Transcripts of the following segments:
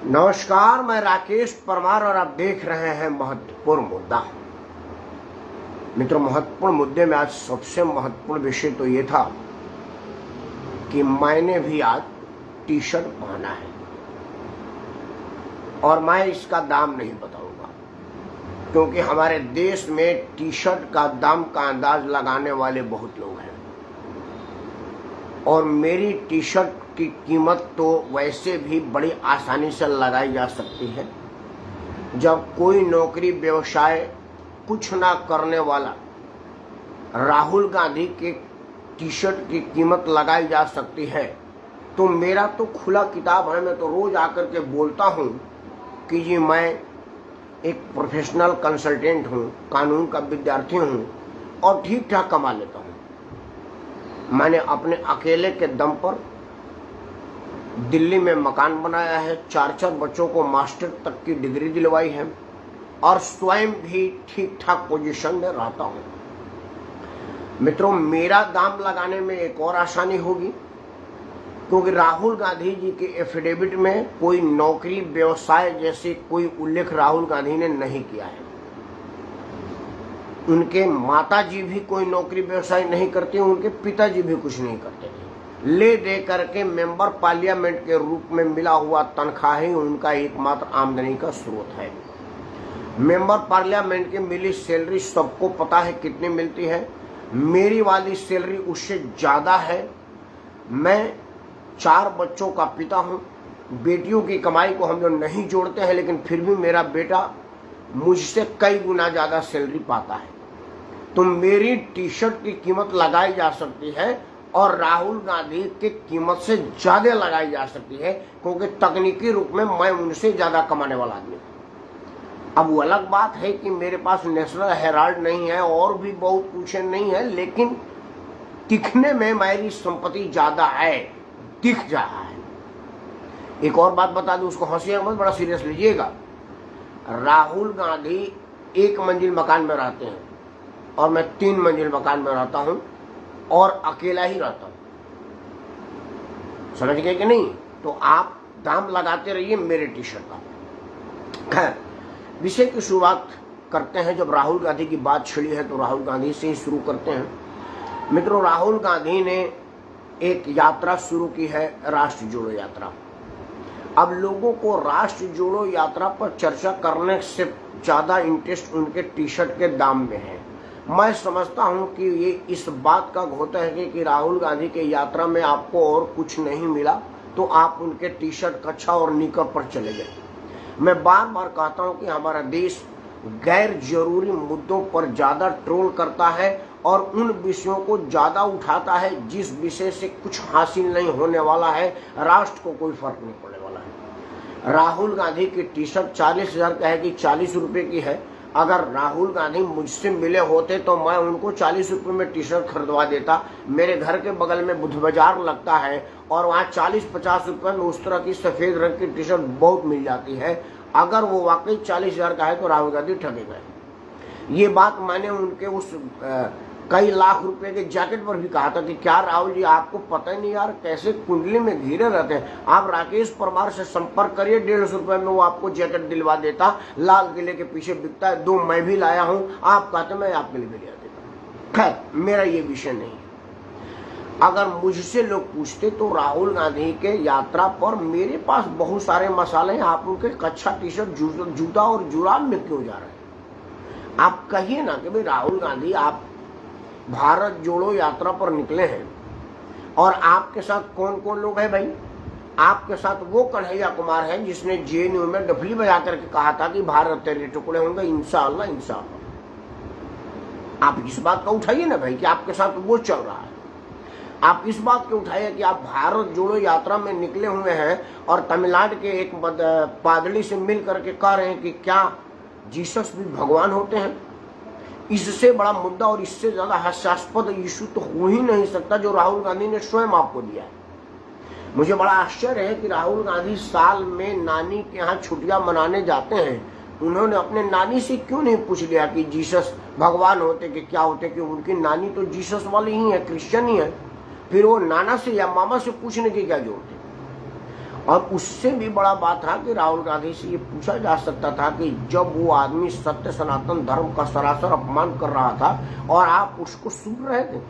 नमस्कार, मैं राकेश परमार और आप देख रहे हैं महत्वपूर्ण मुद्दा। मित्रों, महत्वपूर्ण मुद्दे में आज सबसे महत्वपूर्ण विषय तो ये था कि मैंने भी आज टी शर्ट पहना है और मैं इसका दाम नहीं बताऊंगा, क्योंकि हमारे देश में टी शर्ट का दाम का अंदाज लगाने वाले बहुत लोग हैं और मेरी टी शर्ट की कीमत तो वैसे भी बड़ी आसानी से लगाई जा सकती है। जब कोई नौकरी व्यवसाय कुछ ना करने वाला राहुल गांधी के टी शर्ट की कीमत लगाई जा सकती है, तो मेरा तो खुला किताब है। मैं तो रोज आकर के बोलता हूँ कि जी मैं एक प्रोफेशनल कंसल्टेंट हूँ, कानून का विद्यार्थी हूँ और ठीक ठाक कमा लेता हूँ। मैंने अपने अकेले के दम पर दिल्ली में मकान बनाया है, 4 बच्चों को मास्टर तक की डिग्री दिलवाई है और स्वयं भी ठीक ठाक पोजीशन में रहता हूं। मित्रों, मेरा दाम लगाने में एक और आसानी होगी, क्योंकि राहुल गांधी जी के एफिडेविट में कोई नौकरी व्यवसाय जैसे कोई उल्लेख राहुल गांधी ने नहीं किया है। उनके माता जी भी कोई नौकरी व्यवसाय नहीं करते, उनके पिताजी भी कुछ नहीं करते। ले दे करके मेंबर पार्लियामेंट के रूप में मिला हुआ तनख्वाह ही उनका एकमात्र आमदनी का स्रोत है। मेंबर पार्लियामेंट की मिली सैलरी सबको पता है कितनी मिलती है। मेरी वाली सैलरी उससे ज्यादा है। मैं 4 बच्चों का पिता हूं। बेटियों की कमाई को हम जो नहीं जोड़ते हैं, लेकिन फिर भी मेरा बेटा मुझसे कई गुना ज्यादा सैलरी पाता है। तो मेरी टी शर्ट की कीमत लगाई जा सकती है और राहुल गांधी की कीमत से ज्यादा लगाई जा सकती है, क्योंकि तकनीकी रूप में मैं उनसे ज्यादा कमाने वाला आदमी हूं। अब वो अलग बात है कि मेरे पास नेशनल हेराल्ड नहीं है और भी बहुत कुछ नहीं है, लेकिन दिखने में मेरी संपत्ति ज्यादा है, दिख रहा है। एक और बात बता दूं, उसको हंसिएगा मत, बड़ा सीरियस लीजिएगा। राहुल गांधी 1 मंजिल मकान में रहते हैं और मैं 3 मंजिल मकान में रहता हूं और अकेला ही रहता हूं। समझ गए कि नहीं? तो आप दाम लगाते रहिए मेरे टी शर्ट का। खैर, विषय की शुरुआत करते हैं। जब राहुल गांधी की बात छिड़ी है तो राहुल गांधी से ही शुरू करते हैं। मित्रों, राहुल गांधी ने एक यात्रा शुरू की है, राष्ट्र जोड़ो यात्रा। अब लोगों को राष्ट्र जोड़ो यात्रा पर चर्चा करने से ज्यादा इंटरेस्ट उनके टी शर्ट के दाम में है। मैं समझता हूं कि ये इस बात का घोटा है कि राहुल गांधी के यात्रा में आपको और कुछ नहीं मिला तो आप उनके टी शर्ट, कच्छा और निकर पर चले गए। मैं बार बार कहता हूं कि हमारा देश गैर जरूरी मुद्दों पर ज्यादा ट्रोल करता है और उन विषयों को ज्यादा उठाता है जिस विषय से कुछ हासिल नहीं होने वाला है, राष्ट्र को कोई फर्क नहीं पड़ने वाला है। राहुल गांधी की टी शर्ट 40,000 का है कि 40 रुपए की है। अगर राहुल गांधी मुझसे मिले होते तो मैं उनको 40 रुपए में टी शर्ट खरीदवा देता। मेरे घर के बगल में बुध बाजार लगता है और वहाँ 40-50 रुपए में उस तरह की सफेद रंग की टी शर्ट बहुत मिल जाती है। अगर वो वाकई 40,000 का है तो राहुल गांधी ठगे गए। ये बात मैंने उनके उस कई लाख रुपए के जैकेट पर भी कहा था कि क्या राहुल जी, आपको पता ही नहीं यार कैसे कुंडली में घिरे रहते हैं। आप राकेश परमार से संपर्क करिए, 150 रुपए में वो आपको जैकेट दिलवा देता। लाल किले के पीछे बिकता है, 2 मैं भी लाया हूं। आप कहते मैं आपके लिए भी लिया देता। खैर, मेरा ये विषय नहीं है। अगर मुझसे लोग पूछते तो राहुल गांधी के यात्रा पर मेरे पास बहुत सारे मसाले हैं, आप उनके कच्छा, टी शर्ट, जूता और जुराब में क्यों जा रहे हैं? आप कहिए ना कि भाई राहुल गांधी, आप भारत जोड़ो यात्रा पर निकले हैं और आपके साथ कौन कौन लोग हैं भाई? आपके साथ वो कन्हैया कुमार है जिसने जेएनयू में डफली बजा करके कहा था कि भारत तेरे टुकड़े होंगे, इंशाअल्लाह इंशाअल्लाह। आप इस बात का उठाइए ना भाई कि आपके साथ वो चल रहा है। आप इस बात के उठाइए कि आप भारत जोड़ो यात्रा में निकले हुए हैं और तमिलनाडु के एक पादरी से मिल करके कह रहे हैं कि क्या जीसस भी भगवान होते हैं। इससे बड़ा मुद्दा और इससे ज्यादा हास्यास्पद इशू तो हो ही नहीं सकता जो राहुल गांधी ने स्वयं आपको दिया है। मुझे बड़ा आश्चर्य है कि राहुल गांधी साल में नानी के यहाँ छुट्टियां मनाने जाते हैं। उन्होंने अपने नानी से क्यों नहीं पूछ लिया कि जीसस भगवान होते कि क्या होते, कि उनकी नानी तो जीसस वाली ही है, क्रिश्चियन ही है। फिर वो नाना से या मामा से पूछने की क्या जरूरत है? और उससे भी बड़ा बात था कि राहुल गांधी से ये पूछा जा सकता था कि जब वो आदमी सत्य सनातन धर्म का सरासर अपमान कर रहा था और आप उसको सुन रहे थे,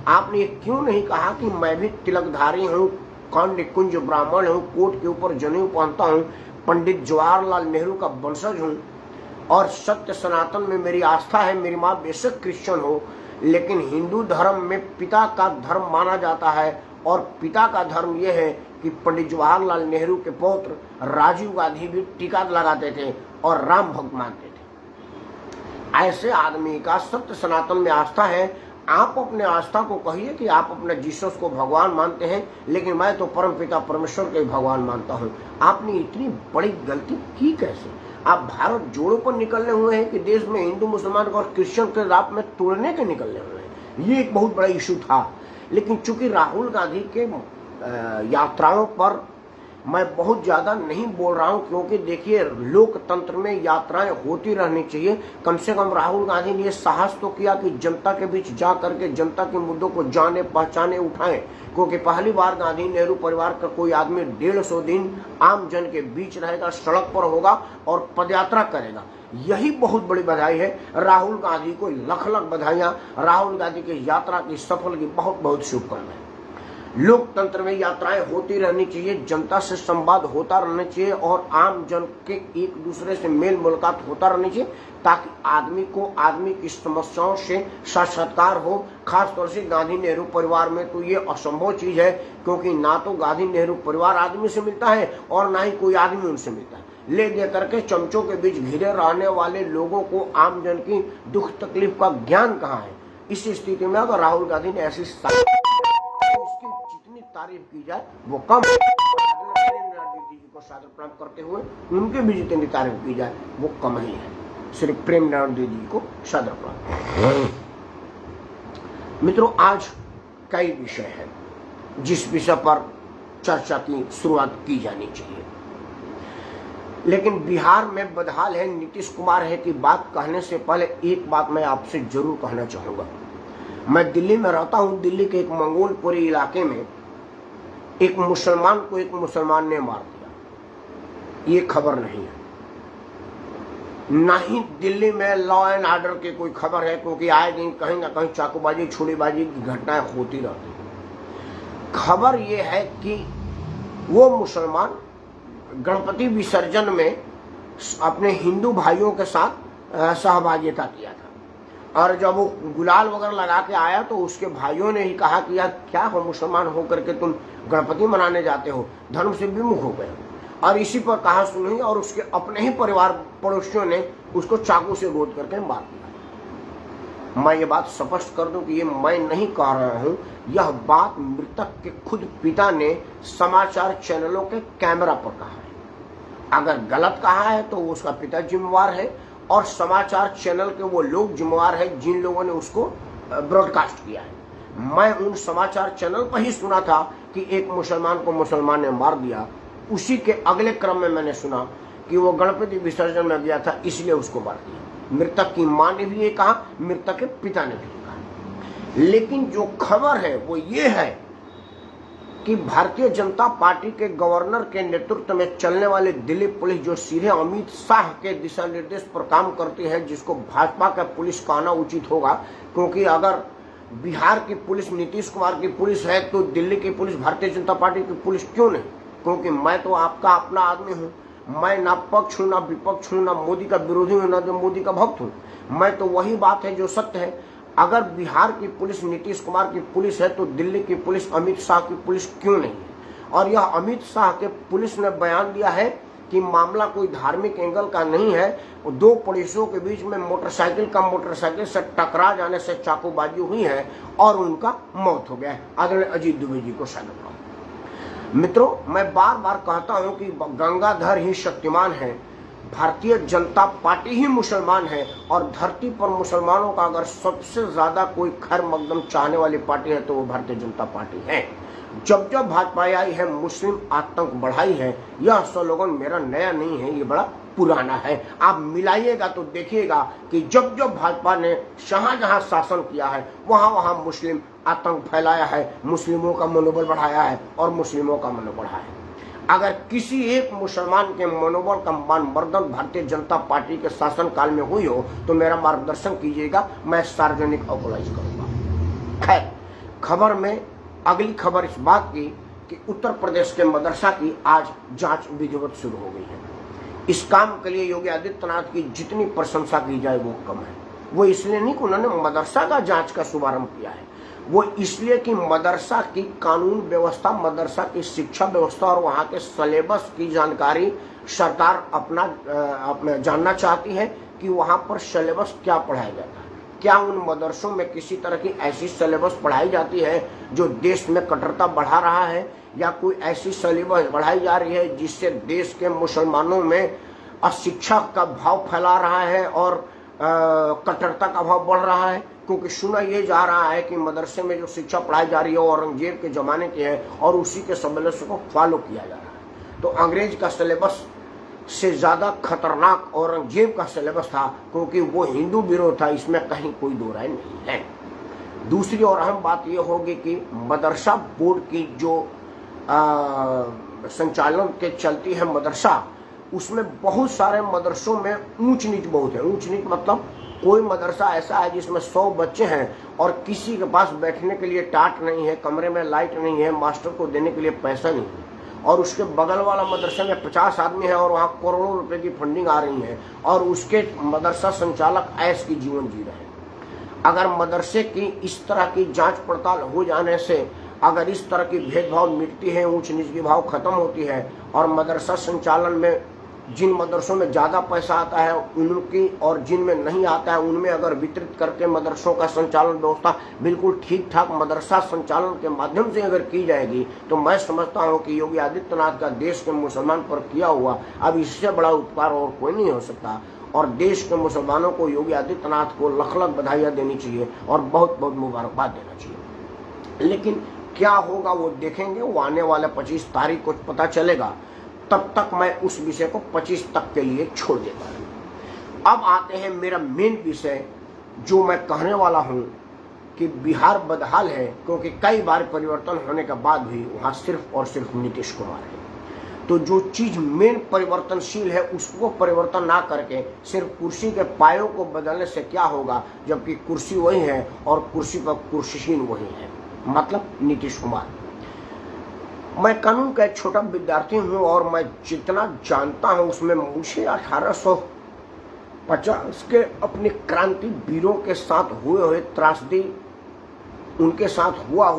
आपने ये क्यों नहीं कहा कि मैं भी तिलकधारी हूँ, कर्ण कुंज ब्राह्मण हूँ, कोट के ऊपर जनेऊ पहनता हूँ, पंडित जवाहरलाल नेहरू का वंशज हूँ और सत्य सनातन में मेरी आस्था है। मेरी माँ बेशक क्रिश्चियन हो, लेकिन हिंदू धर्म में पिता का धर्म माना जाता है और पिता का धर्म यह है कि पंडित जवाहरलाल नेहरू के पौत्र राजीव गांधी भी टीका लगाते थे और राम भक्त मानते थे। ऐसे आदमी का सत्य सनातन में आस्था है। आप अपने आस्था को कहिए कि आप अपने जीसस को भगवान मानते हैं, लेकिन मैं तो परम पिता परमेश्वर के भगवान मानता हूँ। आपने इतनी बड़ी गलती की कैसे? आप भारत जोड़ो पर निकलने हुए हैं कि देश में हिंदू मुसलमान और क्रिश्चियन के रात में तोड़ने के निकलने हुए हैं। ये एक बहुत बड़ा इशू था, लेकिन चूंकि राहुल गांधी के यात्राओं पर मैं बहुत ज्यादा नहीं बोल रहा हूं, क्योंकि देखिए लोकतंत्र में यात्राएं होती रहनी चाहिए। कम से कम राहुल गांधी ने साहस तो किया कि जनता के बीच जा करके जनता के मुद्दों को जाने पहचाने उठाएं, क्योंकि पहली बार गांधी नेहरू परिवार का कोई आदमी 150 दिन आम जन के बीच रहेगा, सड़क पर होगा और पदयात्रा करेगा। यही बहुत बड़ी बधाई है। राहुल गांधी को लख लख बधाइयां। राहुल गांधी की यात्रा की सफल की बहुत बहुत शुभकामनाएं। लोकतंत्र में यात्राएं होती रहनी चाहिए, जनता से संवाद होता रहना चाहिए और आम जन के एक दूसरे से मेल मुलाकात होता रहनी चाहिए, ताकि आदमी को आदमी की समस्याओं से साक्षात्कार हो। खासतौर से गांधी नेहरू परिवार में तो ये असंभव चीज है, क्योंकि ना तो गांधी नेहरू परिवार आदमी से मिलता है और ना ही कोई आदमी उनसे मिलता है। ले दे करके चमचों के बीच घिरे रहने वाले लोगों को आम जन की दुख तकलीफ का ज्ञान कहाँ है? इस स्थिति में अगर राहुल गांधी ने ऐसी जितनी तारीफ की जाए वो कम है। दीदी जी को सादर प्रणाम करते हुए उनके भी जितनी तारीफ की जाए वो कम ही है। सिर्फ प्रेम नारायण दीदी जी को सादर प्रणाम। मित्रों, आज कई विषय है जिस विषय पर चर्चा की शुरुआत की जानी चाहिए, लेकिन बिहार में बदहाल है, नीतीश कुमार है की बात कहने से पहले एक बात मैं आपसे जरूर कहना चाहूंगा। मैं दिल्ली में रहता हूं। दिल्ली के एक मंगोलपुरी इलाके में एक मुसलमान को एक मुसलमान ने मार दिया। ये खबर नहीं है, ना ही दिल्ली में लॉ एंड ऑर्डर की कोई खबर है, क्योंकि आए दिन कहीं ना कहीं चाकूबाजी छुरीबाजी की घटनाएं होती रहती हैं। खबर ये है कि वो मुसलमान गणपति विसर्जन में अपने हिंदू भाइयों के साथ सहभागिता किया था, और जब वो गुलाल वगैरह लगा के आया तो उसके भाइयों ने ही कहा कि यार क्या हो, मुसलमान होकर के तुम गणपति मनाने जाते हो, धर्म से विमुख हो गए। और इसी पर कहा सुनी और उसके अपने ही परिवार पड़ोसियों ने उसको चाकू से गोद करके मार दिया। मैं ये बात स्पष्ट कर दूं कि ये मैं नहीं कह रहा हूं, यह बात मृतक के खुद पिता ने समाचार चैनलों के कैमरा पर कहा है। अगर गलत कहा है तो उसका पिता जिम्मेवार है और समाचार चैनल के वो लोग जिम्मेवार है जिन लोगों ने उसको ब्रॉडकास्ट किया है। मैं उन समाचार चैनल पर ही सुना था कि एक मुसलमान को मुसलमान ने मार दिया। उसी के अगले क्रम में मैंने सुना कि वो गणपति विसर्जन में गया था इसलिए उसको मार दिया। मृतक की मां ने भी ये कहा, मृतक के पिता ने भी कहा। लेकिन जो खबर है वो ये है कि भारतीय जनता पार्टी के गवर्नर के नेतृत्व में चलने वाले दिल्ली पुलिस जो सीधे अमित शाह के दिशा निर्देश पर काम करती है, जिसको भाजपा का पुलिस कहना उचित होगा, क्योंकि अगर बिहार की पुलिस नीतीश कुमार की पुलिस है तो दिल्ली की पुलिस भारतीय जनता पार्टी की पुलिस क्यों नहीं? क्योंकि मैं तो आपका अपना आदमी हूँ। मैं ना पक्ष हूँ ना विपक्ष हूँ, ना मोदी का विरोधी हूँ ना जो मोदी का भक्त हूँ। मैं तो वही बात है जो सत्य है। अगर बिहार की पुलिस नीतीश कुमार की पुलिस है तो दिल्ली की पुलिस अमित शाह की पुलिस क्यों नहीं है? और यह अमित शाह के पुलिस ने बयान दिया है कि मामला कोई धार्मिक एंगल का नहीं है। दो पुलिसों के बीच में मोटरसाइकिल से टकरा जाने से चाकूबाजी हुई है और उनका मौत हो गया है। आदरणीय अजीत दुबे जी को सलाम। मित्रों, मैं बार बार कहता हूं कि गंगाधर ही शक्तिमान है, भारतीय जनता पार्टी ही मुसलमान है, और धरती पर मुसलमानों का अगर सबसे ज्यादा कोई खैर मकदम चाहने वाली पार्टी है तो वो भारतीय जनता पार्टी है। जब जब भाजपा आई है मुस्लिम आतंक बढ़ाई है। यह स्लोगन मेरा नया नहीं है, ये बड़ा पुराना है। आप मिलाइएगा तो देखिएगा कि जब जब भाजपा ने जहां जहां शासन किया है वहां वहां मुस्लिम आतंक फैलाया है, मुस्लिमों का मनोबल बढ़ाया है और मुस्लिमों का मनोबल बढ़ाया है। अगर किसी एक मुसलमान के मनोबल का मानवर्धन भारतीय जनता पार्टी के शासन काल में हुई हो तो मेरा मार्गदर्शन कीजिएगा, मैं सार्वजनिक अपोलाइज करूंगा। खैर, खबर में अगली खबर इस बात की कि उत्तर प्रदेश के मदरसा की आज जांच विधिवत शुरू हो गई है। इस काम के लिए योगी आदित्यनाथ की जितनी प्रशंसा की जाए वो कम है। वो इसलिए नहीं कि उन्होंने मदरसा का जांच का शुभारंभ किया है, वो इसलिए कि मदरसा की कानून व्यवस्था, मदरसा की शिक्षा व्यवस्था और वहाँ के सिलेबस की जानकारी सरकार अपना जानना चाहती है कि वहाँ पर सिलेबस क्या पढ़ाया जाता है। क्या उन मदरसों में किसी तरह की ऐसी सिलेबस पढ़ाई जाती है जो देश में कट्टरता बढ़ा रहा है, या कोई ऐसी सिलेबस बढ़ाई जा रही है जिससे देश के मुसलमानों में अशिक्षा का भाव फैला रहा है और कट्टरता का भाव बढ़ रहा है। क्योंकि सुना ये जा रहा है कि मदरसे में जो शिक्षा पढ़ाई जा रही है औरंगजेब के जमाने की है और उसी के सिलेबस को फॉलो किया जा रहा है। तो अंग्रेज का सिलेबस से ज्यादा खतरनाक औरंगजेब का सिलेबस था, क्योंकि वो हिंदू विरोध था, इसमें कहीं कोई दो राय नहीं है। दूसरी और अहम बात यह होगी कि मदरसा बोर्ड की जो संचालन के चलती है मदरसा, उसमें बहुत सारे मदरसों में ऊंच नीच बहुत है। ऊंच नीच मतलब कोई मदरसा ऐसा है जिसमें 100 बच्चे हैं और किसी के पास बैठने के लिए टाट नहीं है, कमरे में लाइट नहीं है, मास्टर को देने के लिए पैसा नहीं है, और उसके बगल वाला मदरसे में 50 आदमी है और वहाँ करोड़ों रुपए की फंडिंग आ रही है और उसके मदरसा संचालक ऐश की जीवन जी रहे हैं। अगर मदरसे की इस तरह की जांच पड़ताल हो जाने से अगर इस तरह की भेदभाव मिटती है, ऊंच नीच की भाव खत्म होती है और मदरसा संचालन में जिन मदरसों में ज़्यादा पैसा आता है उनकी और जिनमें नहीं आता है उनमें अगर वितरित करके मदरसों का संचालन व्यवस्था बिल्कुल ठीक ठाक मदरसा संचालन के माध्यम से अगर की जाएगी तो मैं समझता हूं कि योगी आदित्यनाथ का देश के मुसलमान पर किया हुआ अब इससे बड़ा उपकार और कोई नहीं हो सकता। और देश के मुसलमानों को योगी आदित्यनाथ को लख लख बधाइयाँ देनी चाहिए और बहुत बहुत मुबारकबाद देना चाहिए। लेकिन क्या होगा वो देखेंगे, वो आने वाले 25 तारीख को पता चलेगा। तब तक मैं उस विषय को 25 तक के लिए छोड़ देता हूं। अब आते हैं मेरा मेन विषय जो मैं कहने वाला हूं कि बिहार बदहाल है, क्योंकि कई बार परिवर्तन होने के बाद भी वहां सिर्फ और सिर्फ नीतीश कुमार है। तो जो चीज मेन परिवर्तनशील है उसको परिवर्तन ना करके सिर्फ कुर्सी के पायों को बदलने से क्या होगा, जबकि कुर्सी वही है और कुर्सी पर कुर्सीशीन वही है, मतलब नीतीश कुमार। मैं कानून का एक छोटा विद्यार्थी हूं और मैं जितना जानता हूं उसमें मुझे 1850 के अपने क्रांति वीरों के साथ हुए त्रासदी, उनके साथ हुआ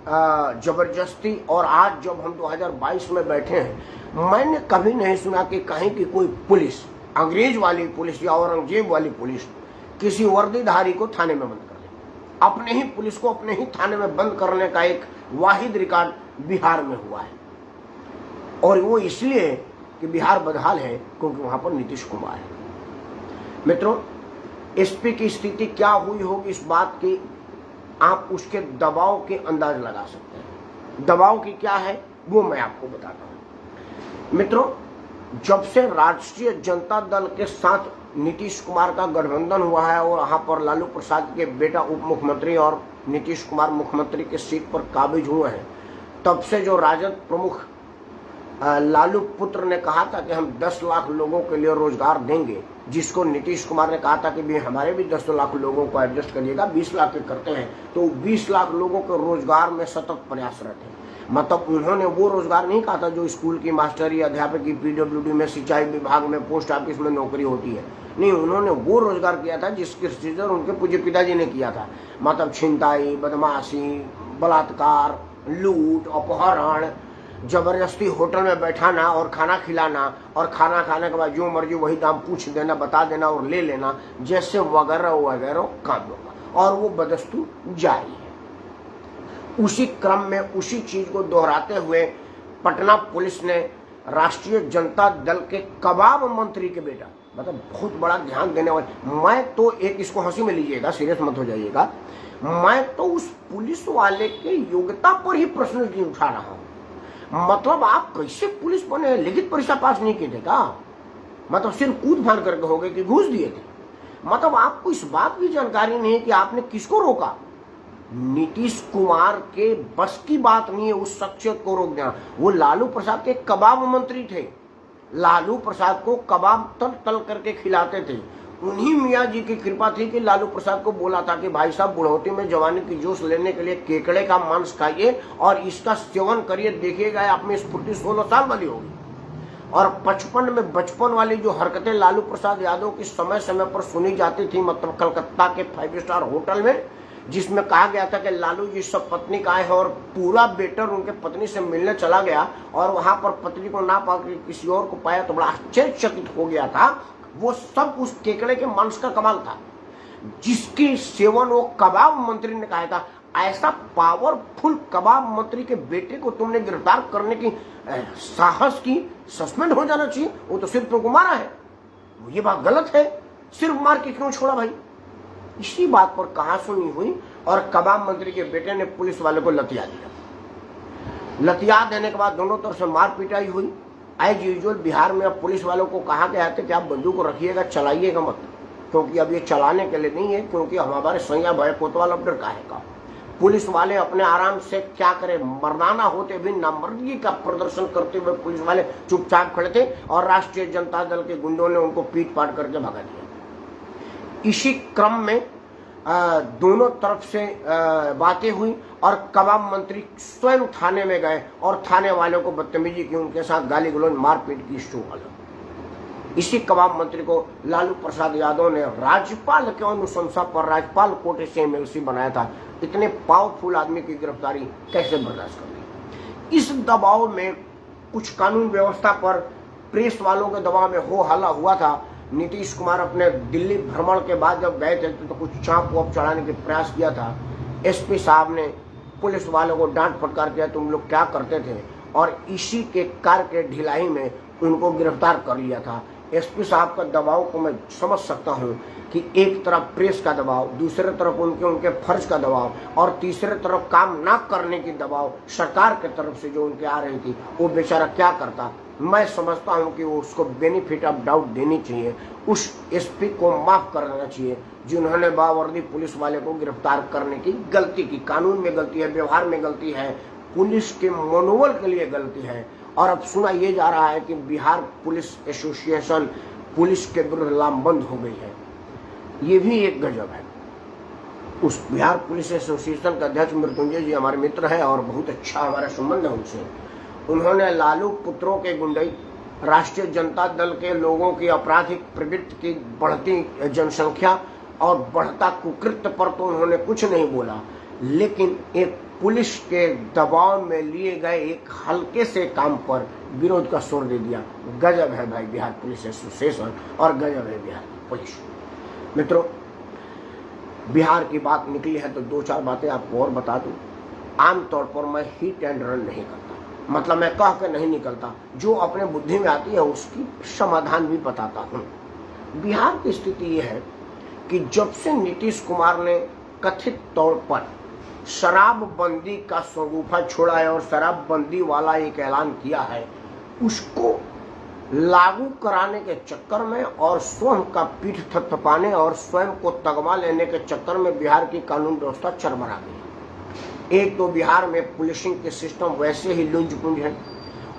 जबरदस्ती, और आज जब हम 2022 में बैठे हैं मैंने कभी नहीं सुना कि कहीं की कोई पुलिस, अंग्रेज वाली पुलिस या औरंगजेब वाली पुलिस किसी वर्दीधारी को थाने में बंद कर दे। अपने ही पुलिस को अपने ही थाने में बंद करने का एक वाहिद रिकॉर्ड बिहार में हुआ है, और वो इसलिए कि बिहार बदहाल है क्योंकि वहां पर नीतीश कुमार है। मित्रों, एसपी की स्थिति क्या हुई होगी इस बात की आप उसके दबाव के अंदाज लगा सकते हैं। दबाव की क्या है वो मैं आपको बताता हूं। मित्रों, जब से राष्ट्रीय जनता दल के साथ नीतीश कुमार का गठबंधन हुआ है और वहां पर लालू प्रसाद के बेटा उप मुख्यमंत्री और नीतीश कुमार मुख्यमंत्री के सीट पर काबिज हुए हैं, तब से जो राजद प्रमुख लालू पुत्र ने कहा था कि हम 10 लाख लोगों के लिए रोजगार देंगे, जिसको नीतीश कुमार ने कहा था कि भी हमारे भी 10 लाख लोगों को एडजस्ट करिएगा, 20 लाख के करते हैं, तो 20 लाख लोगों के रोजगार में सतत प्रयासरत है। मतलब उन्होंने वो रोजगार नहीं कहा था जो स्कूल की मास्टरी, अध्यापक की, पीडब्ल्यूडी में, सिंचाई विभाग में, पोस्ट ऑफिस में नौकरी होती है, नहीं, उन्होंने वो रोजगार किया था जिसके सृजन उनके पूज्य पिताजी ने किया था। मतलब छिनताई, बदमाशी, बलात्कार, लूट, अपहरण, जबरदस्ती होटल में बैठाना और खाना खिलाना और खाना खाने के बाद जो मर्जी वही दाम पूछ देना, बता देना और ले लेना, जैसे वगैरह वगैरह काम होगा, और वो बदस्तूर जारी है। उसी क्रम में उसी चीज को दोहराते हुए पटना पुलिस ने राष्ट्रीय जनता दल के कबाब मंत्री के बेटा, मतलब बहुत बड़ा ध्यान देने वाले, मैं तो एक, इसको हंसी में लीजिएगा, सीरियस मत हो जाइएगा, मैं तो उस पुलिस वाले के योग्यता पर ही प्रश्न उठा रहा हूं। मतलब आप कैसे पुलिस बने, लिखित परीक्षा पास नहीं किए थे क्या? मतलब सिर्फ कूद फान करके हो गए कि घूस दिए थे? मतलब आपको इस बात की जानकारी नहीं है कि आपने किसको रोका, नीतीश कुमार के बस की बात नहीं है उस शख्सियत को रोक देना। वो लालू प्रसाद के कबाब मंत्री थे, लालू प्रसाद को कबाब तल तल करके खिलाते थे। उन्हीं मियाँ जी की कृपा थी कि लालू प्रसाद को बोला था कि भाई साहब बुढ़ौती में जवानी की जोश लेने के लिए केकड़े का मांस खाइए और इसका सेवन करिए, देखिएगा आप में स्फूर्ति 16 साल वाली होगी। और 55 में बचपन वाली जो हरकतें लालू प्रसाद यादव की समय समय पर सुनी जाती थी, मतलब कलकत्ता के 5 स्टार होटल में, जिसमें कहा गया था कि लालू जी सब पत्नी का है और पूरा बेटर उनके पत्नी से मिलने चला गया और वहां पर पत्नी को ना पाकर किसी और को पाया तो बड़ा आश्चर्यचकित हो गया था। वो सब उस केकड़े के मांस का कमाल था, जिसकी सेवन वो कबाब मंत्री ने कहा था। ऐसा पावरफुल कबाब मंत्री के बेटे को तुमने गिरफ्तार करने की साहस की, सस्पेंड हो जाना चाहिए। वो तो सिर्फ तुमको मारा है, ये बात गलत है, सिर्फ मार के क्यों छोड़ा भाई? इसी बात पर कहा सुनी हुई और कबाब मंत्री के बेटे ने पुलिस वाले को लतिया दिया। लतिया देने के बाद दोनों तरफ से मार पिटाई हुई। एज यूजुअल बिहार में अब पुलिस वालों को कहा गया था कि आप बंदूक को रखिएगा, चलाइएगा मत, क्योंकि अब ये चलाने के लिए नहीं है, क्योंकि हमारे सैया भाई कोतवाल अब डर काहे का। पुलिस वाले अपने आराम से क्या करे, मर्दाना होते भी नामर्दगी का प्रदर्शन करते हुए पुलिस वाले चुपचाप खड़े थे और राष्ट्रीय जनता दल के गुंडों ने उनको पीट पाट करके भगा दिया। इसी क्रम में दोनों तरफ से बातें हुई और कबाब मंत्री स्वयं थाने में गए और थाने वालों को बदतमीजी की, उनके साथ गाली गलौज मारपीट की शो वाला। इसी कबाब मंत्री को लालू प्रसाद यादव ने राज्यपाल के अनुशंसा पर राज्यपाल कोटे से एमएलसी बनाया था। इतने पावरफुल आदमी की गिरफ्तारी कैसे बर्दाश्त कर ली? इस दबाव में कुछ कानून व्यवस्था पर प्रेस वालों के दबाव में हो हल्ला हुआ था। नीतीश कुमार अपने दिल्ली भ्रमण के बाद जब गए थे तो कुछ चाप वाप चढ़ाने के प्रयास किया था। एसपी साहब ने पुलिस वालों को डांट फटकार किया, तुम लोग क्या करते थे, और इसी के कार्य के ढिलाई में उनको गिरफ्तार कर लिया था। एसपी साहब का दबाव को मैं समझ सकता हूँ कि एक तरफ प्रेस का दबाव, दूसरे तरफ उनके फर्ज का दबाव और तीसरे तरफ काम ना करने की दबाव सरकार की तरफ से जो उनके आ रही थी, वो बेचारा क्या करता। मैं समझता हूं कि वो उसको बेनिफिट ऑफ डाउट देनी चाहिए, उस एसपी को माफ कर देना चाहिए जिन्होंने बावर्दी पुलिस वाले को गिरफ्तार करने की गलती की। कानून में गलती है, व्यवहार में गलती है, पुलिस के मनोबल के लिए गलती है। और अब सुना ये जा रहा है कि बिहार पुलिस एसोसिएशन पुलिस के विरुद्ध लामबंद हो गई है। ये भी एक गजब है। उस बिहार पुलिस एसोसिएशन के अध्यक्ष मृत्युंजय जी हमारे मित्र हैं और बहुत अच्छा हमारा संबंध है उनसे। उन्होंने लालू पुत्रों के गुंडई, राष्ट्रीय जनता दल के लोगों की आपराधिक प्रवृत्ति की बढ़ती जनसंख्या और बढ़ता कुकृत्य पर तो उन्होंने कुछ नहीं बोला, लेकिन एक पुलिस के दबाव में लिए गए एक हल्के से काम पर विरोध का स्वर दे दिया। गजब है भाई बिहार पुलिस एसोसिएशन और गजब है बिहार पुलिस। मित्रों, बिहार की बात निकली है तो 2-4 बातें आपको और बता दूं। आमतौर पर मैं हिट एंड रन नहीं करता, मतलब मैं कह के नहीं निकलता, जो अपने बुद्धि में आती है उसकी समाधान भी बताता हूँ। बिहार की स्थिति यह है कि जब से नीतीश कुमार ने कथित तौर पर शराबबंदी का शगुफा छोड़ा है और शराबबंदी वाला एक ऐलान किया है, उसको लागू कराने के चक्कर में और स्वयं का पीठ थपथपाने और स्वयं को तगमा लेने के चक्कर में बिहार की कानून व्यवस्था चरमरा गई। एक तो बिहार में पुलिसिंग के सिस्टम वैसे ही लुंज पुंज है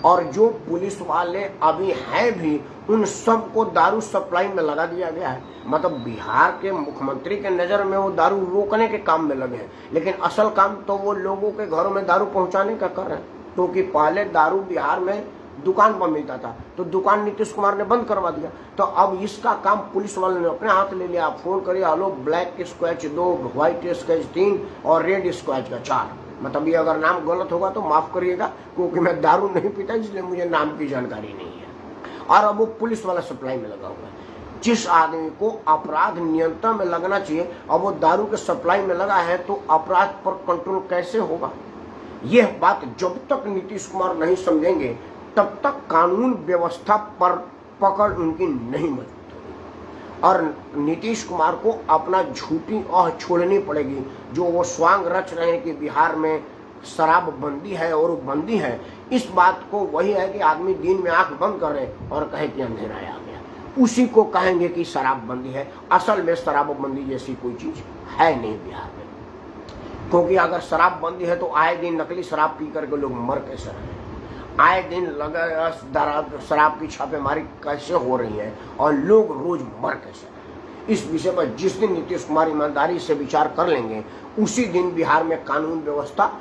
और जो पुलिस वाले अभी हैं भी उन सबको दारू सप्लाई में लगा दिया गया है। मतलब बिहार के मुख्यमंत्री के नज़र में वो दारू रोकने के काम में लगे हैं, लेकिन असल काम तो वो लोगों के घरों में दारू पहुंचाने का कर रहे हैं। क्योंकि पहले दारू बिहार में दुकान पर मिलता था तो दुकान नीतीश कुमार ने बंद करवा दिया, तो अब इसका काम पुलिस वालों ने अपने हाथ ले लिया। आप फोन करिए, hello black squash 2, white squash 3 और रेड स्क्वैच का 4। मतलब ये अगर नाम गलत होगा तो माफ करिएगा, क्योंकि मैं दारू नहीं पीता इसलिए मुझे नाम की जानकारी नहीं है। और अब वो पुलिस वाला सप्लाई में लगा हुआ है। जिस आदमी को अपराध नियंत्रण में लगना चाहिए अब वो दारू के सप्लाई में लगा है, तो अपराध पर कंट्रोल कैसे होगा? यह बात जब तक नीतीश कुमार नहीं समझेंगे तब तक कानून व्यवस्था पर पकड़ उनकी नहीं मजबूत होगी और नीतीश कुमार को अपना झूठी आह छोड़नी पड़ेगी जो वो स्वांग रच रहे हैं कि बिहार में शराब बंदी है और बंदी है। इस बात को वही है कि आदमी दिन में आंख बंद करे और कहे कि अंधेरा आ गया, उसी को कहेंगे कि शराब बंदी है। असल में शराब बंदी जैसी कोई चीज है नहीं बिहार में। क्योंकि अगर शराब बंदी है तो आए दिन नकली शराब पी करके लोग मर कैसे रहे हैं, आए दिन लगा शराब की छापेमारी कैसे हो रही है और लोग रोज मर कैसे रहे हैं। इस विषय पर जिस दिन नीतीश कुमार ईमानदारी से विचार कर लेंगे उसी दिन बिहार में कानून व्यवस्था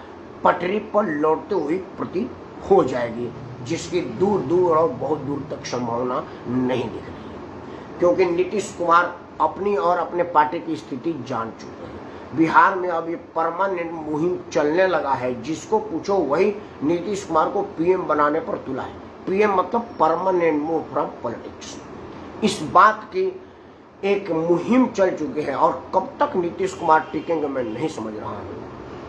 पटरी पर लौटते हुए प्रतीत हो जाएगी, जिसकी दूर दूर और बहुत दूर तक संभावना नहीं दिख रही है। क्योंकि नीतीश कुमार अपनी और अपने पार्टी की स्थिति जान चुके हैं। बिहार में अब ये परमानेंट मुहिम चलने लगा है, जिसको पूछो वही नीतीश कुमार को पीएम बनाने पर तुला है। पीएम मतलब परमानेंट मूव फ्रॉम पॉलिटिक्स। इस बात की एक मुहिम चल चुकी है और कब तक नीतीश कुमार टिकेंगे मैं नहीं समझ रहा हूँ।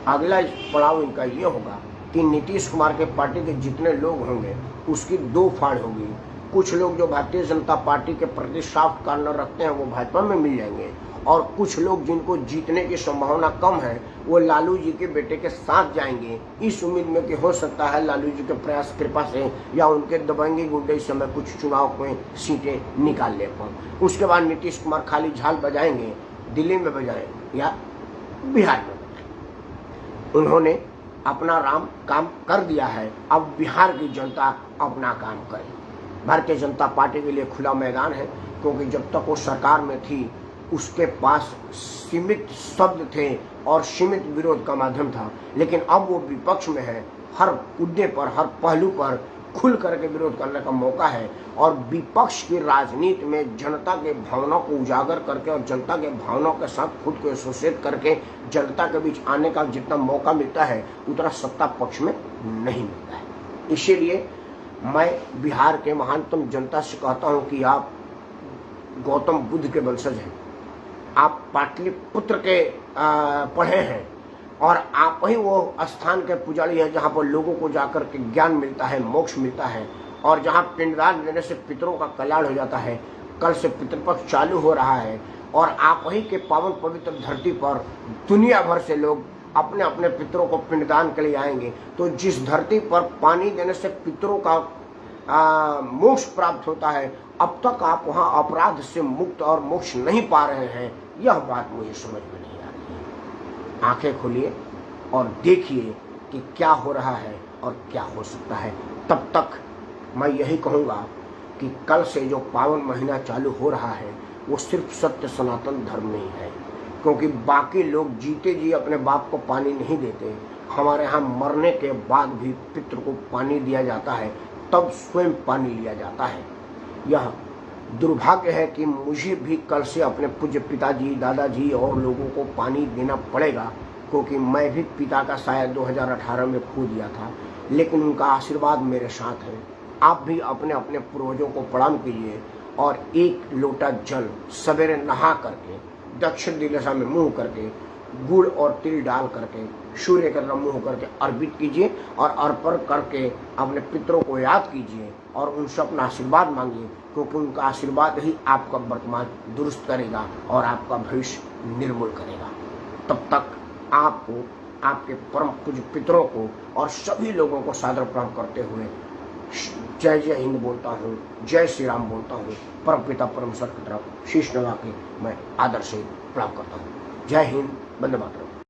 अगला पड़ाव इनका ये होगा कि नीतीश कुमार के पार्टी के जितने लोग होंगे उसकी दो फाड़ होगी। कुछ लोग जो भारतीय जनता पार्टी के प्रति सॉफ्ट कॉर्नर रखते हैं वो भाजपा में मिल जाएंगे और कुछ लोग जिनको जीतने की संभावना कम है वो लालू जी के बेटे के साथ जाएंगे, इस उम्मीद में कि हो सकता है लालू जी के प्रयास कृपा से या उनके दबंगी गुंडे इस समय कुछ चुनाव में सीटें निकाल ले पाएं। उसके बाद नीतीश कुमार खाली झाल बजाएंगे, दिल्ली में बजाएंगे या बिहार में बजाएंगे। उन्होंने अपना काम कर दिया है, अब बिहार की जनता अपना काम करे। भारतीय जनता पार्टी के लिए खुला मैदान है, क्योंकि जब तक वो सरकार में थी उसके पास सीमित शब्द थे और सीमित विरोध का माध्यम था, लेकिन अब वो विपक्ष में है। हर मुद्दे पर, हर पहलू पर खुल करके विरोध करने का मौका है और विपक्ष की राजनीति में जनता के भावनाओं को उजागर करके और जनता के भावनाओं के साथ खुद को एसोसिएट करके जनता के बीच आने का जितना मौका मिलता है उतना सत्ता पक्ष में नहीं मिलता है। इसीलिए मैं बिहार के महानतम जनता से कहता हूं कि आप गौतम बुद्ध के वंशज हैं, आप पाटलिपुत्र के पढ़े हैं और आप ही वो स्थान के पुजारी हैं जहाँ पर लोगों को जाकर के ज्ञान मिलता है, मोक्ष मिलता है और जहाँ पिंडदान देने से पितरों का कल्याण हो जाता है। कल से पितृपक्ष चालू हो रहा है और आप ही के पावन पवित्र धरती पर दुनिया भर से लोग अपने अपने पितरों को पिंडदान के लिए आएंगे। तो जिस धरती पर पानी देने से पितरों का मोक्ष प्राप्त होता है, अब तक आप वहाँ अपराध से मुक्त और मोक्ष नहीं पा रहे हैं, यह बात मुझे समझ में नहीं आ रही है। आंखें खोलिए और देखिए कि क्या हो रहा है और क्या हो सकता है। तब तक मैं यही कहूँगा कि कल से जो पावन महीना चालू हो रहा है वो सिर्फ सत्य सनातन धर्म में ही है, क्योंकि बाकी लोग जीते जी अपने बाप को पानी नहीं देते। हमारे यहाँ मरने के बाद भी पितृ को पानी दिया जाता है, तब स्वयं पानी लिया जाता है। यह दुर्भाग्य है कि मुझे भी कल से अपने पूज्य पिताजी, दादाजी और लोगों को पानी देना पड़ेगा, क्योंकि मैं भी पिता का शायद 2018 में खो दिया था, लेकिन उनका आशीर्वाद मेरे साथ है। आप भी अपने अपने पूर्वजों को प्रणाम कीजिए और एक लोटा जल सवेरे नहा करके दक्षिण दिशा में मुंह करके गुड़ और तिल डाल करके सूर्य का मुंह करके अर्पित कीजिए और अर्पण करके अपने पितरों को याद कीजिए और उनसे अपना आशीर्वाद मांगिए, क्योंकि उनका आशीर्वाद ही आपका वर्तमान दुरुस्त करेगा और आपका भविष्य निर्मूल करेगा। तब तक आपको, आपके परम पूज्य पितरों को और सभी लोगों को सादर प्रणाम करते हुए जय जय हिंद बोलता हूँ, जय श्री राम बोलता हूँ। परम पिता परमेश्वर की तरफ शीश नवा के मैं आदर से प्रणाम करता हूँ। जय हिंद, वंदे मातरम।